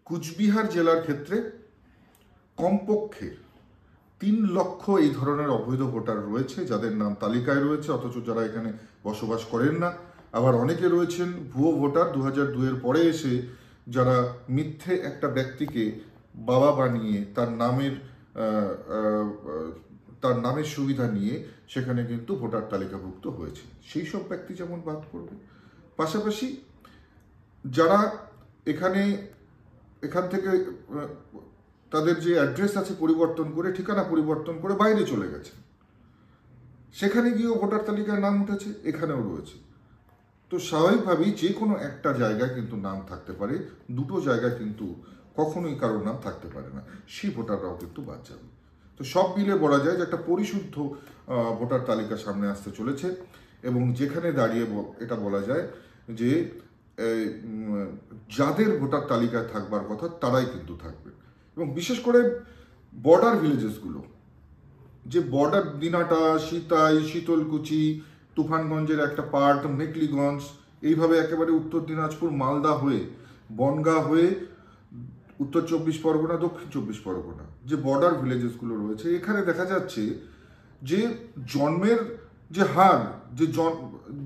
কুচবিহার জেলার ক্ষেত্রে কমপক্ষে ৩ লক্ষ এই ধরনের অবৈধ ভোটার রয়েছে, যাদের নাম তালিকায় রয়েছে অথচ যারা এখানে বসবাস করেন না। আবার অনেকে রয়েছেন ভুয়ো ভোটার, 2002-এর পরে এসে যারা মিথ্যে একটা ব্যক্তিকে বাবা বানিয়ে তার নামের সুবিধা নিয়ে সেখানে কিন্তু ভোটার তালিকাভুক্ত হয়েছে। সেই সব ব্যক্তি যেমন বাদ পড়বে। পাশাপাশি যারা এখান থেকে তাদের যে অ্যাড্রেস আছে পরিবর্তন করে, ঠিকানা পরিবর্তন করে বাইরে চলে গেছে, সেখানে গিয়েও ভোটার তালিকায় নাম উঠেছে, এখানেও রয়েছে। তো স্বাভাবিকভাবেই যে কোনো একটা জায়গায় কিন্তু নাম থাকতে পারে, দুটো জায়গায় কিন্তু কখনোই কারোর নাম থাকতে পারে না, সেই ভোটাররাও কিন্তু বাদ যাবে। তো সব মিলে বলা যায় যে একটা পরিশুদ্ধ ভোটার তালিকা সামনে আসতে চলেছে, এবং যেখানে দাঁড়িয়ে এটা বলা যায় যে যাদের ভোটার তালিকায় থাকবার কথা তারাই কিন্তু থাকবে। এবং বিশেষ করে বর্ডার ভিলেজেসগুলো, যে বর্ডার দিনাটা, সিতাই, শীতলকুচি, তুফানগঞ্জের একটা পার্ট, মেকলিগঞ্জ, এইভাবে একেবারে উত্তর দিনাজপুর, মালদা হয়ে, বনগাঁ হয়ে উত্তর 24 পরগনা, দক্ষিণ 24 পরগনা, যে বর্ডার ভিলেজেসগুলো রয়েছে, এখানে দেখা যাচ্ছে যে জন্মের যে হার, যে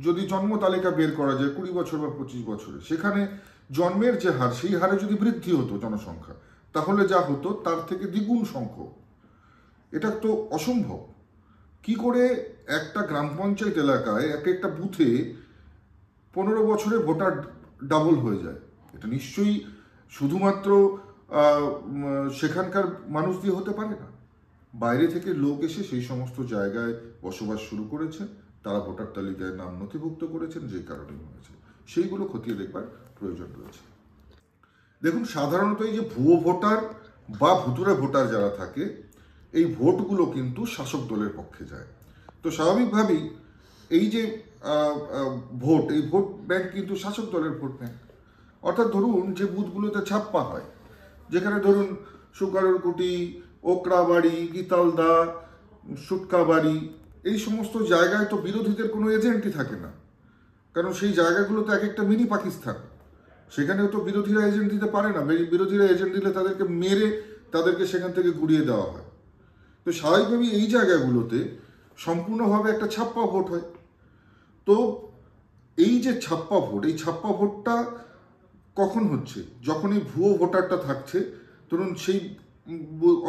যদি জন্ম তালিকা বের করা যায় 20 বছর বা 25 বছরে, সেখানে জন্মের যে হার, সেই হারে যদি বৃদ্ধি হতো জনসংখ্যা, তাহলে যা হতো তার থেকে দ্বিগুণ সংখ্যক। এটা তো অসম্ভব। কি করে একটা গ্রাম পঞ্চায়েত এলাকায় একটা বুথে 15 বছরে ভোটার ডাবল হয়ে যায়? এটা নিশ্চয়ই শুধুমাত্র সেখানকার মানুষ দিয়ে হতে পারে না। বাইরে থেকে লোক এসে সেই সমস্ত জায়গায় বসবাস শুরু করেছে, তারা ভোটার তালিকায় নাম নথিভুক্ত করেছেন, যে কারণে হয়েছে, সেইগুলো খতিয়ে দেখবার প্রয়োজন রয়েছে। দেখুন, সাধারণত এই যে ভুয়ো ভোটার বা ভুতুরে ভোটার যারা থাকে, এই ভোটগুলো কিন্তু শাসক দলের পক্ষে যায়। তো স্বাভাবিকভাবেই এই যে ভোট, এই ভোট ব্যাংক কিন্তু শাসক দলের ভোট ব্যাংক। অর্থাৎ ধরুন যে বুথগুলোতে ছাপ্পা হয়, যেখানে ধরুন সুকারুরকুটি, ওকরাবাড়ি, গীতালদা, সুটকাবাড়ি, এই সমস্ত জায়গায় তো বিরোধীদের কোনো এজেন্টই থাকে না, কারণ সেই জায়গাগুলো তো এক একটা মিনি পাকিস্তান। সেখানেও তো বিরোধীরা এজেন্ট দিতে পারে না। বিরোধীরা এজেন্ট দিলে তাদেরকে মেরে তাদেরকে সেখান থেকে গুড়িয়ে দেওয়া হয়। তো স্বাভাবিকভাবেই এই জায়গাগুলোতে সম্পূর্ণভাবে একটা ছাপ্পা ভোট হয়। তো এই যে ছাপ্পা ভোট, এই ছাপ্পা ভোটটা কখন হচ্ছে? যখন এই ভুয়ো ভোটারটা থাকছে, ধরুন সেই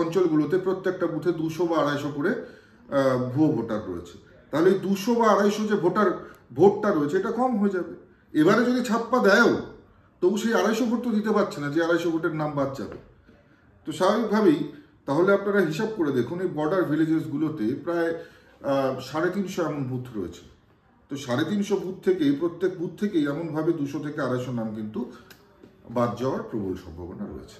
অঞ্চলগুলোতে প্রত্যেকটা বুথে 200 বা 250 করে ভুয়ো ভোটার রয়েছে, তাহলে এই 200 বা 250 যে ভোটটা রয়েছে, এটা কম হয়ে যাবে। এবারে যদি ছাপ্পা দেয়ও, তবু সেই 250 ভোট তো দিতে পারছে না, যে 250 ভোটের নাম বাদ যাবে। তো স্বাভাবিকভাবেই তাহলে আপনারা হিসাব করে দেখুন, এই বর্ডার ভিলেজেসগুলোতে প্রায় 350 এমন বুথ রয়েছে। তো 350 বুথ থেকে, প্রত্যেক বুথ থেকেই এমনভাবে 200 থেকে 250 নাম কিন্তু বাদ যাওয়ার প্রবল সম্ভাবনা রয়েছে।